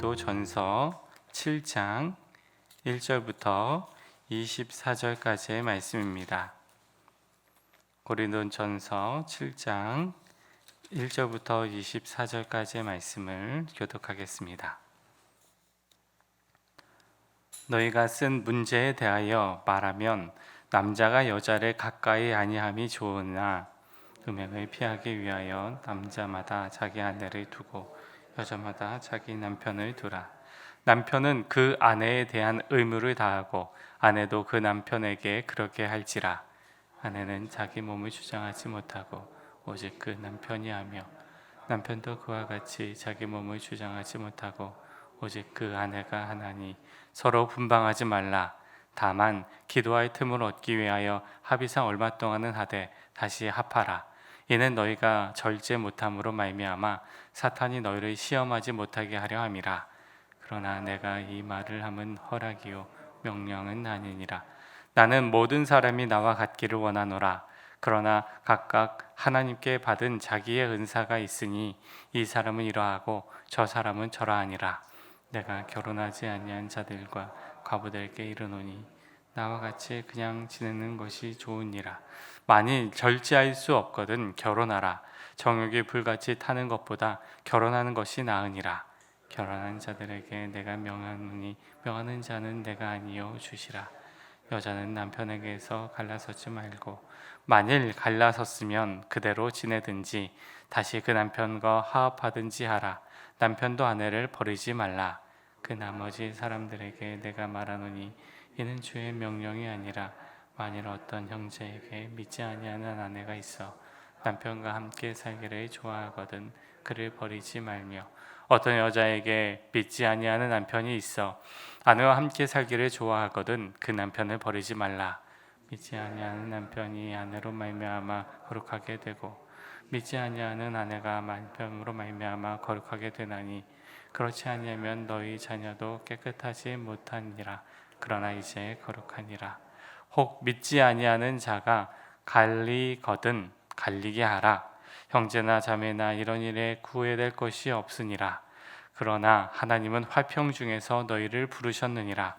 고린도전서 7장 1절부터 24절까지의 말씀입니다. 고린도전서 7장 1절부터 24절까지의 말씀을 교독하겠습니다. 너희가 쓴 문제에 대하여 말하면 남자가 여자를 가까이 아니함이 좋으나 음행을 피하기 위하여 남자마다 자기 아내를 두고 여자마다 자기 남편을 두라. 남편은 그 아내에 대한 의무를 다하고 아내도 그 남편에게 그렇게 할지라. 아내는 자기 몸을 주장하지 못하고 오직 그 남편이 하며 남편도 그와 같이 자기 몸을 주장하지 못하고 오직 그 아내가 하나니 서로 분방하지 말라. 다만 기도할 틈을 얻기 위하여 합의상 얼마 동안은 하되 다시 합하라. 이는 너희가 절제 못함으로 말미암아 사탄이 너희를 시험하지 못하게 하려 함이라. 그러나 내가 이 말을 함은 허락이요 명령은 아니니라. 나는 모든 사람이 나와 같기를 원하노라. 그러나 각각 하나님께 받은 자기의 은사가 있으니 이 사람은 이러하고 저 사람은 저러하니라. 내가 결혼하지 아니한 자들과 과부들께 이르노니 나와 같이 그냥 지내는 것이 좋으니라. 만일 절제할 수 없거든 결혼하라. 정욕이 불같이 타는 것보다 결혼하는 것이 나으니라. 결혼한 자들에게 내가 명하노니 명하는 자는 내가 아니요 주시라. 여자는 남편에게서 갈라서지 말고 만일 갈라섰으면 그대로 지내든지 다시 그 남편과 화합하든지 하라. 남편도 아내를 버리지 말라. 그 나머지 사람들에게 내가 말하노니 이는 주의 명령이 아니라 만일 어떤 형제에게 믿지 아니하는 아내가 있어 남편과 함께 살기를 좋아하거든 그를 버리지 말며 어떤 여자에게 믿지 아니하는 남편이 있어 아내와 함께 살기를 좋아하거든 그 남편을 버리지 말라. 믿지 아니하는 남편이 아내로 말미암아 거룩하게 되고 믿지 아니하는 아내가 남편으로 말미암아 거룩하게 되나니 그렇지 아니하면 너희 자녀도 깨끗하지 못하니라. 그러나 이제 거룩하니라. 혹 믿지 아니하는 자가 갈리거든 갈리게 하라. 형제나 자매나 이런 일에 구애될 것이 없으니라. 그러나 하나님은 화평 중에서 너희를 부르셨느니라.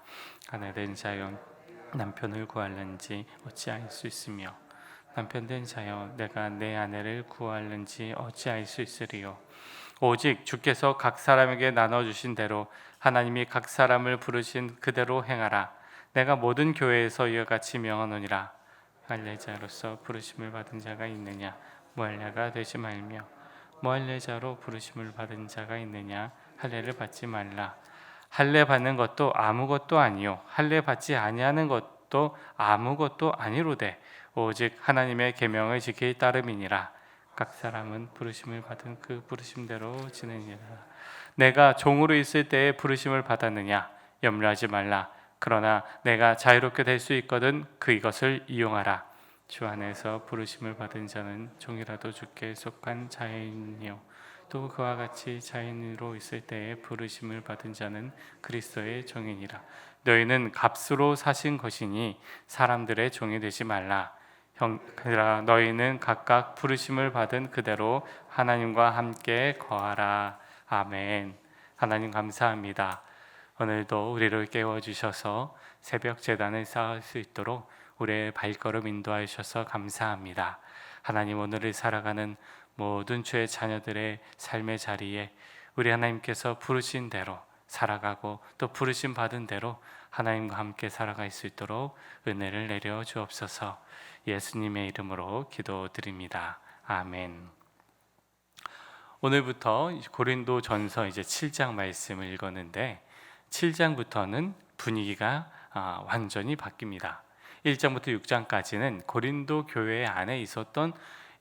아내된 자여 남편을 구할는지 어찌할 수 있으며 남편된 자여 내가 내 아내를 구할는지 어찌할 수 있으리요. 오직 주께서 각 사람에게 나눠주신 대로 하나님이 각 사람을 부르신 그대로 행하라. 내가 모든 교회에서 이와 같이 명하노니라. 할례자로서 부르심을 받은 자가 있느냐 무할례가 되지 말며 무할례자로 부르심을 받은 자가 있느냐 할례를 받지 말라. 할례 받는 것도 아무것도 아니요 할례 받지 아니하는 것도 아무것도 아니로되 오직 하나님의 계명을 지킬 따름이니라. 각 사람은 부르심을 받은 그 부르심대로 지내니라. 내가 종으로 있을 때에 부르심을 받았느냐 염려하지 말라. 그러나 내가 자유롭게 될 수 있거든 이것을 이용하라. 주 안에서 부르심을 받은 자는 종이라도 주께 속한 자인이요 또 그와 같이 자인으로 있을 때에 부르심을 받은 자는 그리스도의 종이니라. 너희는 값으로 사신 것이니 사람들의 종이 되지 말라. 형들아 너희는 각각 부르심을 받은 그대로 하나님과 함께 거하라. 아멘. 하나님 감사합니다. 오늘도 우리를 깨워주셔서 새벽 제단을 쌓을 수 있도록 우리의 발걸음 인도하셔서 감사합니다. 하나님 오늘을 살아가는 모든 주의 자녀들의 삶의 자리에 우리 하나님께서 부르신 대로 살아가고 또 부르심 받은 대로 하나님과 함께 살아갈 수 있도록 은혜를 내려 주옵소서. 예수님의 이름으로 기도드립니다. 아멘. 오늘부터 고린도전서 이제 7장 말씀을 읽었는데 7장부터는 분위기가 완전히 바뀝니다. 1장부터 6장까지는 고린도 교회 안에 있었던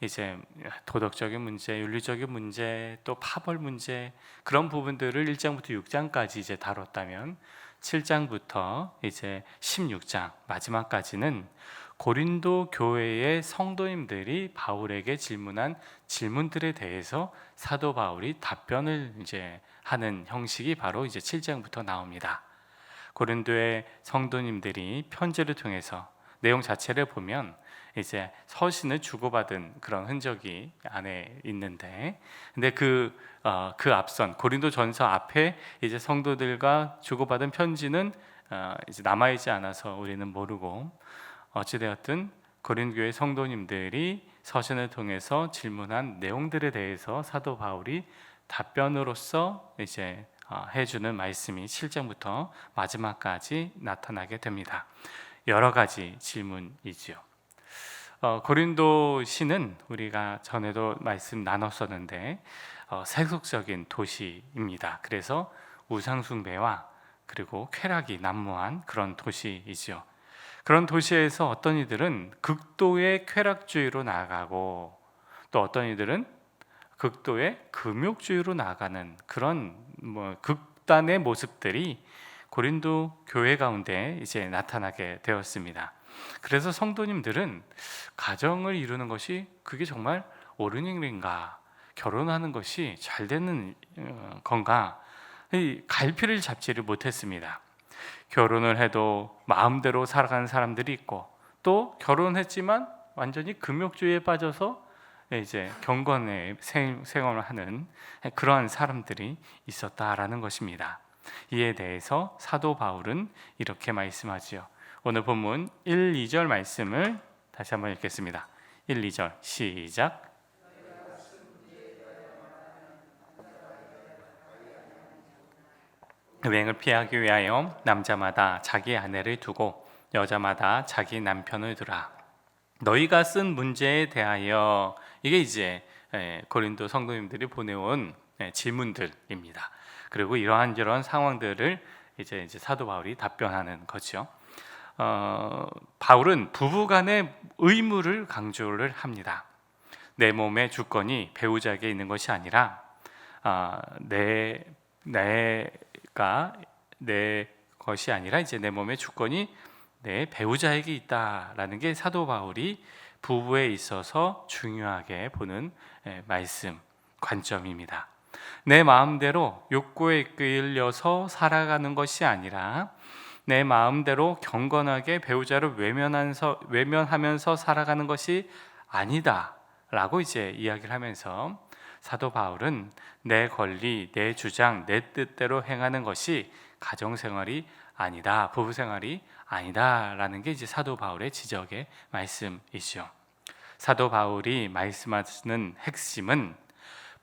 이제 도덕적인 문제, 윤리적인 문제, 또 파벌 문제 그런 부분들을 1장부터 6장까지 이제 다뤘다면 7장부터 이제 16장 마지막까지는 고린도 교회의 성도님들이 바울에게 질문한 질문들에 대해서 사도 바울이 답변을 이제 하는 형식이 바로 이제 7장부터 나옵니다. 고린도의 성도님들이 편지를 통해서 내용 자체를 보면 이제 서신을 주고받은 그런 흔적이 안에 있는데, 근데 그 앞선 고린도전서 앞에 이제 성도들과 주고받은 편지는 이제 남아있지 않아서 우리는 모르고, 어찌되었든 고린도 교회 성도님들이 서신을 통해서 질문한 내용들에 대해서 사도 바울이 답변으로서 이제 해주는 말씀이 7장부터 마지막까지 나타나게 됩니다. 여러 가지 질문이지요. 고린도시는 우리가 전에도 말씀 나눴었는데 세속적인 도시입니다. 그래서 우상숭배와 그리고 쾌락이 난무한 그런 도시이지요. 그런 도시에서 어떤 이들은 극도의 쾌락주의로 나아가고, 또 어떤 이들은 극도의 금욕주의로 나아가는 그런 극단의 모습들이 고린도 교회 가운데 이제 나타나게 되었습니다. 그래서 성도님들은 가정을 이루는 것이 그게 정말 옳은 일인가, 결혼하는 것이 잘 되는 건가, 이 갈피를 잡지를 못했습니다. 결혼을 해도 마음대로 살아가는 사람들이 있고, 또 결혼했지만 완전히 금욕주의에 빠져서 이제 경건의 생활을 하는 그러한 사람들이 있었다라는 것입니다. 이에 대해서 사도 바울은 이렇게 말씀하지요. 오늘 본문 1, 2절 말씀을 다시 한번 읽겠습니다. 1, 2절 시작. 음행을 피하기 위하여 남자마다 자기 아내를 두고 여자마다 자기 남편을 두라. 너희가 쓴 문제에 대하여, 이게 이제 고린도 성도님들이 보내온 질문들입니다. 그리고 이러한 상황들을 이제 사도 바울이 답변하는 거죠. 바울은 부부간의 의무를 강조를 합니다. 내 몸의 주권이 배우자에게 있는 것이 아니라 내가 내 것이 아니라 이제 내 몸의 주권이 내 배우자에게 있다라는 게 사도 바울이 부부에 있어서 중요하게 보는 말씀, 관점입니다. 내 마음대로 욕구에 이끌려서 살아가는 것이 아니라 내 마음대로 경건하게 배우자를 외면하면서 살아가는 것이 아니다라고 이제 이야기를 하면서, 사도 바울은 내 권리, 내 주장, 내 뜻대로 행하는 것이 가정생활이 아니다, 부부생활이 아니다라는 게 이제 사도 바울의 지적의 말씀이죠. 사도 바울이 말씀하시는 핵심은,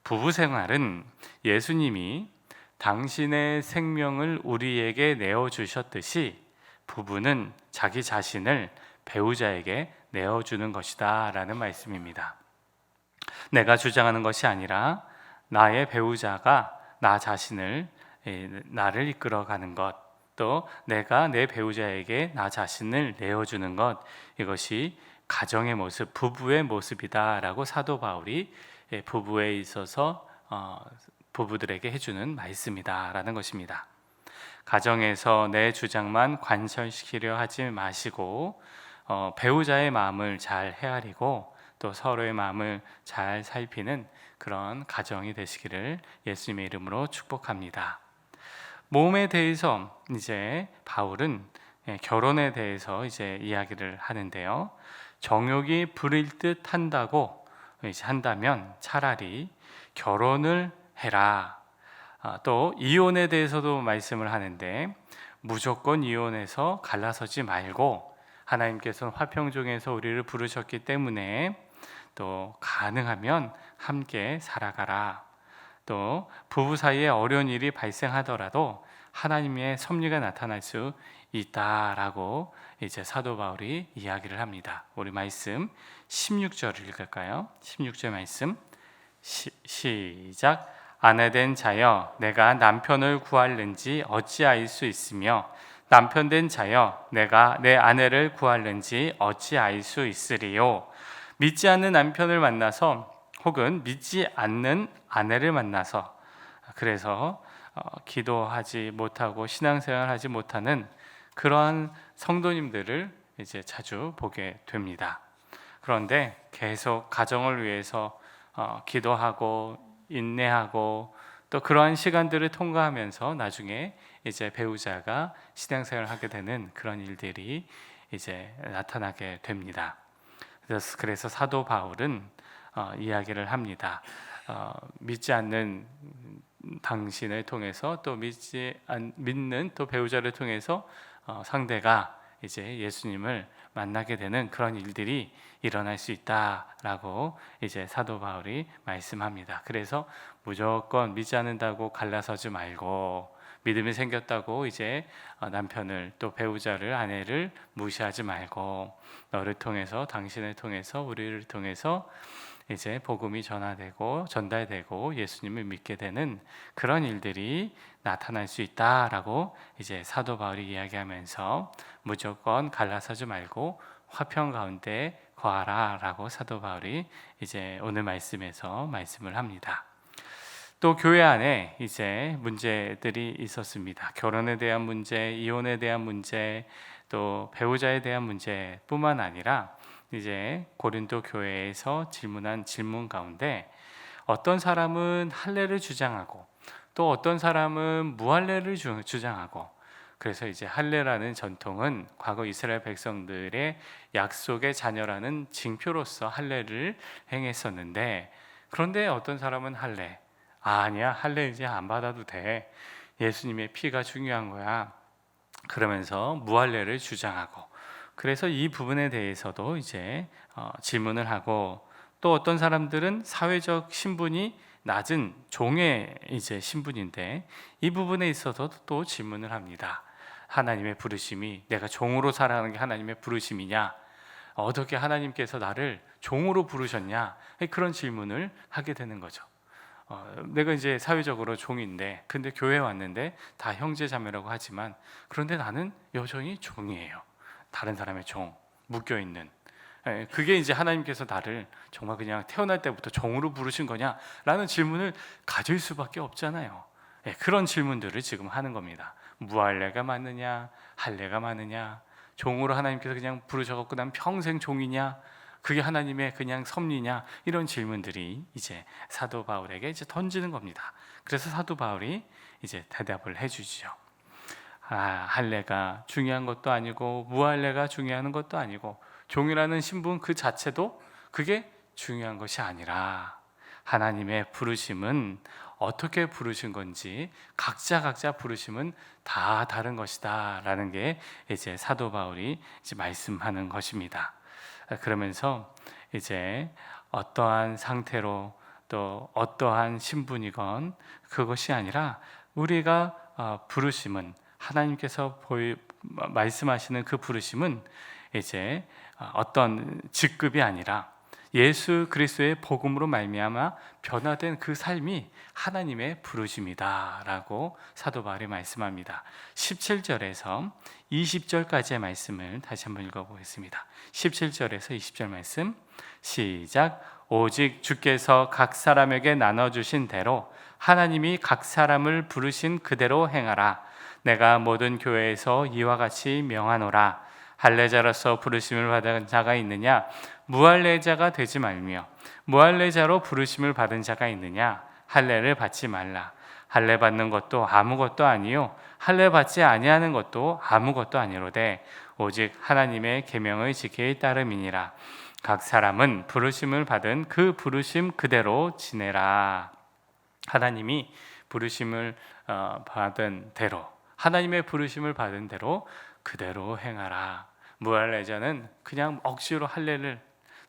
부부생활은 예수님이 당신의 생명을 우리에게 내어주셨듯이 부부는 자기 자신을 배우자에게 내어주는 것이다 라는 말씀입니다. 내가 주장하는 것이 아니라 나의 배우자가 나 자신을, 나를 이끌어가는 것, 또 내가 내 배우자에게 나 자신을 내어주는 것, 이것이 가정의 모습, 부부의 모습이다 라고 사도 바울이 부부에 있어서 부부들에게 해주는 말씀이다 라는 것입니다. 가정에서 내 주장만 관철시키려 하지 마시고 배우자의 마음을 잘 헤아리고 또 서로의 마음을 잘 살피는 그런 가정이 되시기를 예수님의 이름으로 축복합니다. 몸에 대해서 이제 바울은 결혼에 대해서 이제 이야기를 하는데요. 정욕이 부릴 듯 한다고 한다면 차라리 결혼을 해라. 또 이혼에 대해서도 말씀을 하는데, 무조건 이혼해서 갈라서지 말고 하나님께서는 화평종에서 우리를 부르셨기 때문에 또 가능하면 함께 살아가라. 또 부부 사이에 어려운 일이 발생하더라도 하나님의 섭리가 나타날 수 있다라고 이제 사도 바울이 이야기를 합니다. 우리 말씀 16절을 읽을까요? 16절 말씀 시작. 아내된 자여 내가 남편을 구할는지 어찌알 수 있으며 남편된 자여 내가 내 아내를 구할는지 어찌알 수 있으리요. 믿지 않는 남편을 만나서 혹은 믿지 않는 아내를 만나서, 그래서 기도하지 못하고 신앙생활하지 못하는 그러한 성도님들을 이제 자주 보게 됩니다. 그런데 계속 가정을 위해서 기도하고 인내하고 또 그러한 시간들을 통과하면서 나중에 이제 배우자가 신앙생활을 하게 되는 그런 일들이 이제 나타나게 됩니다. 그래서 사도 바울은 이야기를 합니다. 믿지 않는 당신을 통해서 또 믿는 또 배우자를 통해서 상대가 이제 예수님을 만나게 되는 그런 일들이 일어날 수 있다라고 이제 사도 바울이 말씀합니다. 그래서 무조건 믿지 않는다고 갈라서지 말고, 믿음이 생겼다고 이제 남편을 또 배우자를, 아내를 무시하지 말고, 너를 통해서, 당신을 통해서, 우리를 통해서 이제 복음이 전달되고 예수님을 믿게 되는 그런 일들이 나타날 수 있다라고 이제 사도 바울이 이야기하면서 무조건 갈라서지 말고 화평 가운데 거하라라고 사도 바울이 이제 오늘 말씀에서 말씀을 합니다. 또 교회 안에 이제 문제들이 있었습니다. 결혼에 대한 문제, 이혼에 대한 문제, 또 배우자에 대한 문제뿐만 아니라 이제 고린도 교회에서 질문한 질문 가운데 어떤 사람은 할례를 주장하고 또 어떤 사람은 무할례를 주장하고, 그래서 이제 할례라는 전통은 과거 이스라엘 백성들의 약속의 자녀라는 징표로서 할례를 행했었는데, 그런데 어떤 사람은 아니야, 할례 이제 안 받아도 돼, 예수님의 피가 중요한 거야, 그러면서 무할례를 주장하고, 그래서 이 부분에 대해서도 이제 질문을 하고, 또 어떤 사람들은 사회적 신분이 낮은 종의 이제 신분인데 이 부분에 있어서 또 질문을 합니다. 하나님의 부르심이, 내가 종으로 살아가는 게 하나님의 부르심이냐? 어떻게 하나님께서 나를 종으로 부르셨냐? 그런 질문을 하게 되는 거죠. 내가 이제 사회적으로 종인데, 근데 교회에 왔는데 다 형제 자매라고 하지만, 그런데 나는 여전히 종이에요. 다른 사람의 종, 묶여있는. 그게 이제 하나님께서 나를 정말 그냥 태어날 때부터 종으로 부르신 거냐? 라는 질문을 가질 수밖에 없잖아요. 그런 질문들을 지금 하는 겁니다. 무할례가 맞느냐? 할례가 맞느냐? 종으로 하나님께서 그냥 부르셔갖고 난 평생 종이냐? 그게 하나님의 그냥 섭리냐? 이런 질문들이 이제 사도 바울에게 이제 던지는 겁니다. 그래서 사도 바울이 이제 대답을 해주죠. 할례가 중요한 것도 아니고 무할례가 중요한 것도 아니고, 종이라는 신분 그 자체도 그게 중요한 것이 아니라 하나님의 부르심은 어떻게 부르신 건지 각자 부르심은 다 다른 것이다 라는 게 이제 사도 바울이 이제 말씀하는 것입니다. 그러면서 이제 어떠한 상태로 또 어떠한 신분이건 그것이 아니라, 우리가 부르심은, 하나님께서 말씀하시는 그 부르심은 이제 어떤 직급이 아니라 예수 그리스도의 복음으로 말미암아 변화된 그 삶이 하나님의 부르심이다라고 사도 바울이 말씀합니다. 17절에서 20절까지의 말씀을 다시 한번 읽어보겠습니다. 17절에서 20절 말씀 시작. 오직 주께서 각 사람에게 나눠주신 대로 하나님이 각 사람을 부르신 그대로 행하라. 내가 모든 교회에서 이와 같이 명하노라. 할례자로서 부르심을 받은 자가 있느냐? 무할례자가 되지 말며, 무할례자로 부르심을 받은 자가 있느냐? 할례를 받지 말라. 할례 받는 것도 아무것도 아니요 할례 받지 아니하는 것도 아무것도 아니로되 오직 하나님의 계명을 지키기 따름이니라. 각 사람은 부르심을 받은 그 부르심 그대로 지내라. 하나님이 부르심을 받은 대로, 하나님의 부르심을 받은 대로 그대로 행하라. 무할례자는 그냥 억지로 할례를,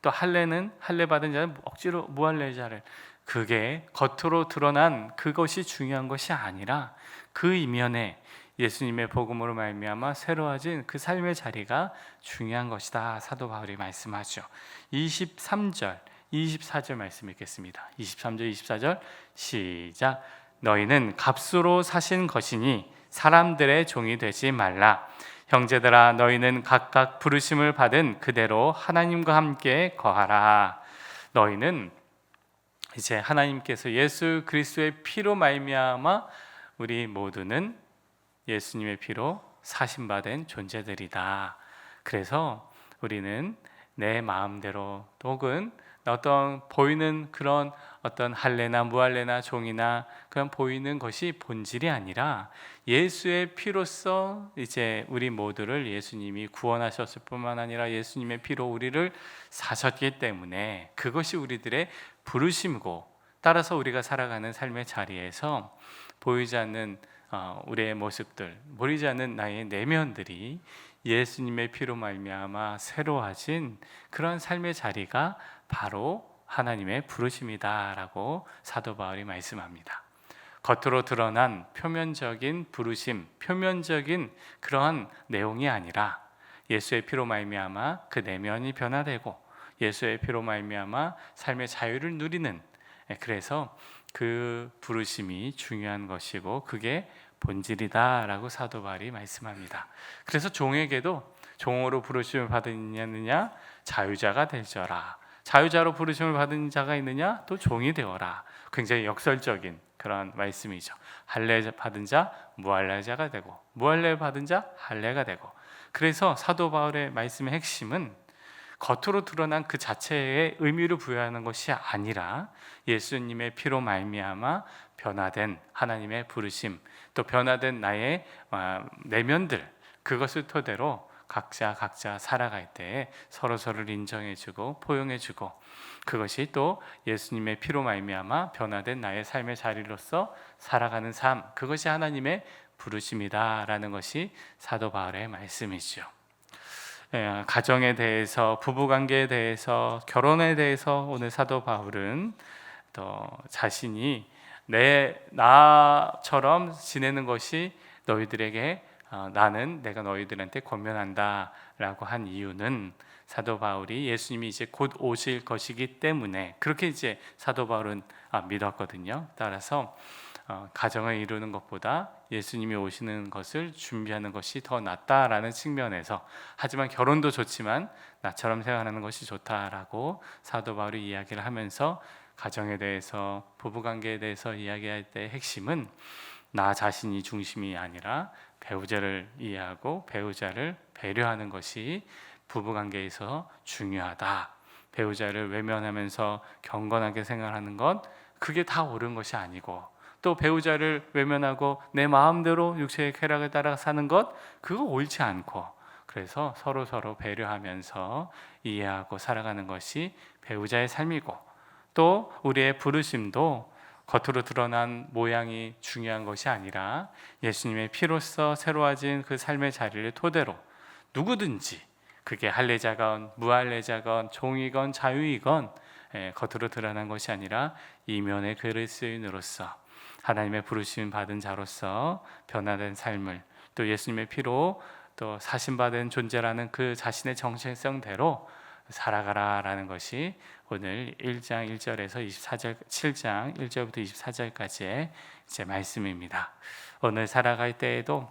또 할례는 할례 받은 자는 억지로 무할례자를, 그게 겉으로 드러난 그것이 중요한 것이 아니라 그 이면에 예수님의 복음으로 말미암아 새로워진 그 삶의 자리가 중요한 것이다. 사도 바울이 말씀하죠. 23절, 24절 말씀 읽겠습니다. 23절, 24절 시작. 너희는 값으로 사신 것이니 사람들의 종이 되지 말라. 형제들아, 너희는 각각 부르심을 받은 그대로 하나님과 함께 거하라. 너희는 이제 하나님께서 예수 그리스도의 피로 말미암아 우리 모두는 예수님의 피로 사심받은 존재들이다. 그래서 우리는 내 마음대로, 혹은 어떤 보이는 그런 어떤 할례나 무할례나 종이나 그런 보이는 것이 본질이 아니라 예수의 피로써 이제 우리 모두를 예수님이 구원하셨을 뿐만 아니라 예수님의 피로 우리를 사셨기 때문에 그것이 우리들의 부르심이고, 따라서 우리가 살아가는 삶의 자리에서 보이지 않는 우리의 모습들, 보이지 않는 나의 내면들이 예수님의 피로 말미암아 새로워진 그런 삶의 자리가 바로 하나님의 부르심이다라고 사도 바울이 말씀합니다. 겉으로 드러난 표면적인 부르심, 표면적인 그러한 내용이 아니라 예수의 피로 말미암아 그 내면이 변화되고 예수의 피로 말미암아 삶의 자유를 누리는, 그래서 그 부르심이 중요한 것이고 그게 본질이다라고 사도 바울이 말씀합니다. 그래서 종에게도 종으로 부르심을 받느냐 자유자가 되져라. 자유자로 부르심을 받은 자가 있느냐 또 종이 되어라. 굉장히 역설적인 그런 말씀이죠. 할례 받은 자 무할례자가 되고 무할례 받은 자 할례가 되고, 그래서 사도 바울의 말씀의 핵심은 겉으로 드러난 그 자체의 의미를 부여하는 것이 아니라 예수님의 피로 말미암아 변화된 하나님의 부르심, 또 변화된 나의 내면들, 그것을 토대로 각자 살아갈 때에 서로서로를 인정해주고 포용해주고, 그것이 또 예수님의 피로 말미암아 변화된 나의 삶의 자리로서 살아가는 삶, 그것이 하나님의 부르심이다라는 것이 사도 바울의 말씀이죠. 가정에 대해서, 부부관계에 대해서, 결혼에 대해서 오늘 사도 바울은 또 자신이 나처럼 지내는 것이 너희들에게 내가 너희들한테 권면한다라고 한 이유는 사도 바울이 예수님이 이제 곧 오실 것이기 때문에 그렇게 이제 사도 바울은 믿었거든요. 따라서 가정을 이루는 것보다 예수님이 오시는 것을 준비하는 것이 더 낫다라는 측면에서, 하지만 결혼도 좋지만 나처럼 생활하는 것이 좋다라고 사도 바울이 이야기를 하면서 가정에 대해서, 부부관계에 대해서 이야기할 때 핵심은 나 자신이 중심이 아니라 배우자를 이해하고 배우자를 배려하는 것이 부부관계에서 중요하다. 배우자를 외면하면서 경건하게 생활하는 것, 그게 다 옳은 것이 아니고, 또 배우자를 외면하고 내 마음대로 육체의 쾌락을 따라 사는 것, 그거 옳지 않고, 그래서 서로 배려하면서 이해하고 살아가는 것이 배우자의 삶이고, 또 우리의 부르심도 겉으로 드러난 모양이 중요한 것이 아니라 예수님의 피로써 새로워진 그 삶의 자리를 토대로 누구든지, 그게 할례자건 무할례자건 종이건 자유이건, 겉으로 드러난 것이 아니라 이면의 그리스도인으로서 하나님의 부르심 받은 자로서 변화된 삶을, 또 예수님의 피로 또 사심받은 존재라는 그 자신의 정체성대로 살아가라라는 것이 오늘 1장 1절에서 24절, 7장 1절부터 24절까지의 이제 말씀입니다. 오늘 살아갈 때에도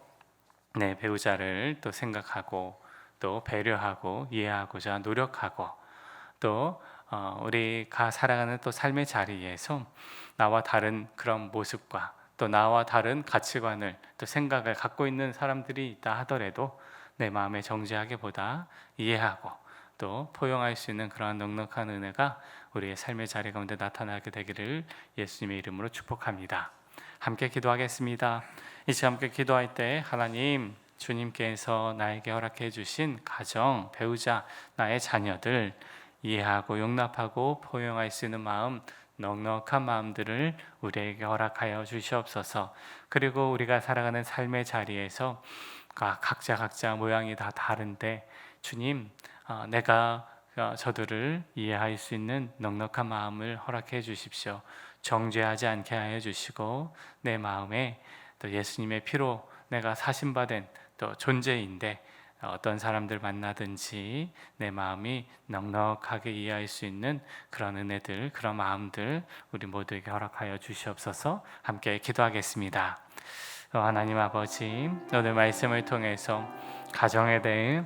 내 배우자를 또 생각하고 또 배려하고 이해하고자 노력하고, 또 우리가 살아가는 또 삶의 자리에서 나와 다른 그런 모습과 또 나와 다른 가치관을 또 생각을 갖고 있는 사람들이 있다 하더라도 내 마음에 정죄하게 보다 이해하고 또 포용할 수 있는 그러한 넉넉한 은혜가 우리의 삶의 자리 가운데 나타나게 되기를 예수님의 이름으로 축복합니다. 함께 기도하겠습니다. 이제 함께 기도할 때 하나님, 주님께서 나에게 허락해 주신 가정, 배우자, 나의 자녀들 이해하고 용납하고 포용할 수 있는 마음, 넉넉한 마음들을 우리에게 허락하여 주시옵소서. 그리고 우리가 살아가는 삶의 자리에서 각자 모양이 다 다른데 주님, 내가 저들을 이해할 수 있는 넉넉한 마음을 허락해 주십시오. 정죄하지 않게 하여 주시고 내 마음에 또 예수님의 피로 내가 사심받은 또 존재인데 어떤 사람들 만나든지 내 마음이 넉넉하게 이해할 수 있는 그런 은혜들, 그런 마음들 우리 모두에게 허락하여 주시옵소서. 함께 기도하겠습니다. 하나님 아버지, 오늘 말씀을 통해서 가정에 대해,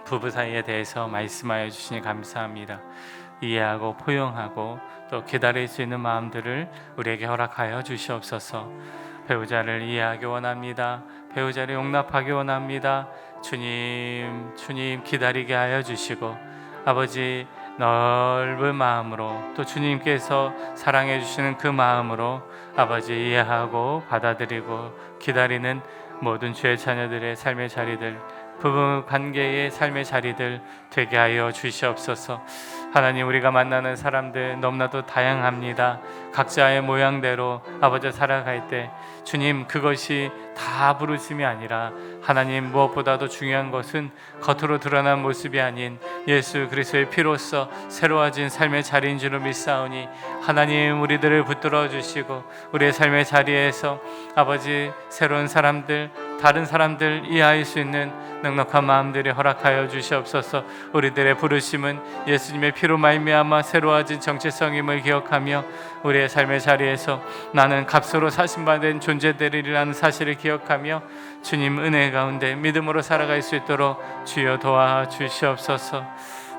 부부 사이에 대해서 말씀하여 주시니 감사합니다. 이해하고 포용하고 또 기다릴 수 있는 마음들을 우리에게 허락하여 주시옵소서. 배우자를 이해하기 원합니다. 배우자를 용납하기 원합니다. 주님 기다리게 하여 주시고, 아버지 넓은 마음으로 또 주님께서 사랑해 주시는 그 마음으로 아버지 이해하고 받아들이고 기다리는 모든 주의 자녀들의 삶의 자리들, 부부 관계의 삶의 자리들 되게 하여 주시옵소서. 하나님, 우리가 만나는 사람들 너무나도 다양합니다. 각자의 모양대로 아버지 살아갈 때 주님, 그것이 다 부르심이 아니라 하나님, 무엇보다도 중요한 것은 겉으로 드러난 모습이 아닌 예수 그리스도의 피로써 새로워진 삶의 자리인 줄을 믿사오니 하나님, 우리들을 붙들어 주시고 우리의 삶의 자리에서 아버지 새로운 사람들, 다른 사람들 이해할 수 있는 넉넉한 마음들이 허락하여 주시옵소서. 우리들의 부르심은 예수님의 피로 말미암아 새로워진 정체성임을 기억하며 우리의 삶의 자리에서 나는 값으로 사신받은 존재들이라는 사실을 기억하며 주님 은혜 가운데 믿음으로 살아갈 수 있도록 주여 도와주시옵소서.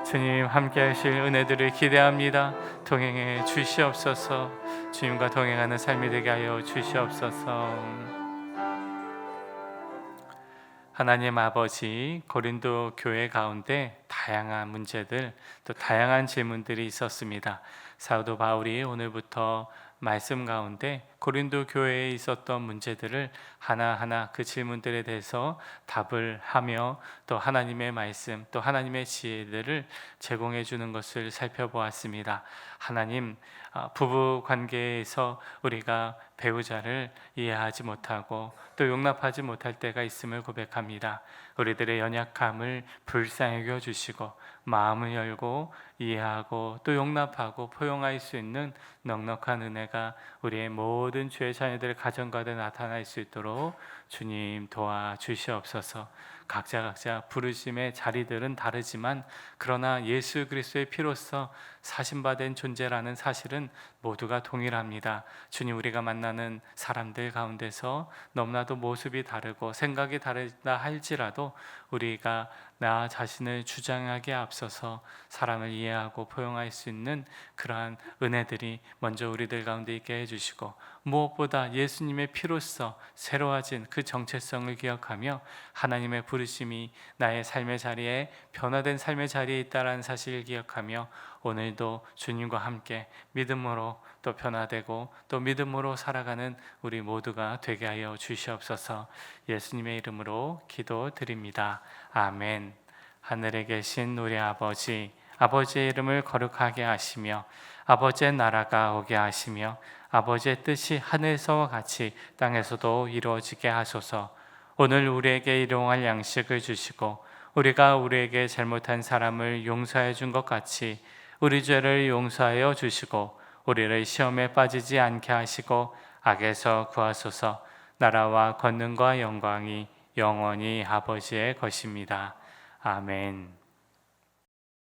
주님 함께 하실 은혜들을 기대합니다. 동행해 주시옵소서. 주님과 동행하는 삶이 되게 하여 주시옵소서. 하나님 아버지, 고린도 교회 가운데 다양한 문제들, 또 다양한 질문들이 있었습니다. 사도 바울이 오늘부터 말씀 가운데 고린도 교회에 있었던 문제들을 하나하나 그 질문들에 대해서 답을 하며 또 하나님의 말씀, 또 하나님의 지혜들을 제공해 주는 것을 살펴보았습니다. 하나님, 부부 관계에서 우리가 배우자를 이해하지 못하고 또 용납하지 못할 때가 있음을 고백합니다. 우리들의 연약함을 불쌍히 여겨주시고 마음을 열고 이해하고 또 용납하고 포용할 수 있는 넉넉한 은혜가 우리의 모든 죄의 자녀들의 가정가운데 나타날 수 있도록 주님 도와주시옵소서. 각자 부르심의 자리들은 다르지만 그러나 예수 그리스도의 피로써 사신받은 존재라는 사실은 모두가 동일합니다. 주님, 우리가 만나는 사람들 가운데서 너무나도 모습이 다르고 생각이 다르다 할지라도 우리가 나 자신을 주장하기에 앞서서 사람을 이해하고 포용할 수 있는 그러한 은혜들이 먼저 우리들 가운데 있게 해주시고 무엇보다 예수님의 피로써 새로워진 그 정체성을 기억하며 하나님의 부르심이 나의 삶의 자리에 변화된 삶의 자리에 있다는 사실을 기억하며 오늘도 주님과 함께 믿음으로 또 변화되고 또 믿음으로 살아가는 우리 모두가 되게 하여 주시옵소서. 예수님의 이름으로 기도드립니다. 아멘. 하늘에 계신 우리 아버지, 아버지의 이름을 거룩하게 하시며 아버지의 나라가 오게 하시며 아버지의 뜻이 하늘에서와 같이 땅에서도 이루어지게 하소서. 오늘 우리에게 일용할 양식을 주시고 우리가 우리에게 잘못한 사람을 용서해 준 것 같이 우리 죄를 용서하여 주시고 우리를 시험에 빠지지 않게 하시고 악에서 구하소서. 나라와 권능과 영광이 영원히 아버지의 것입니다. 아멘.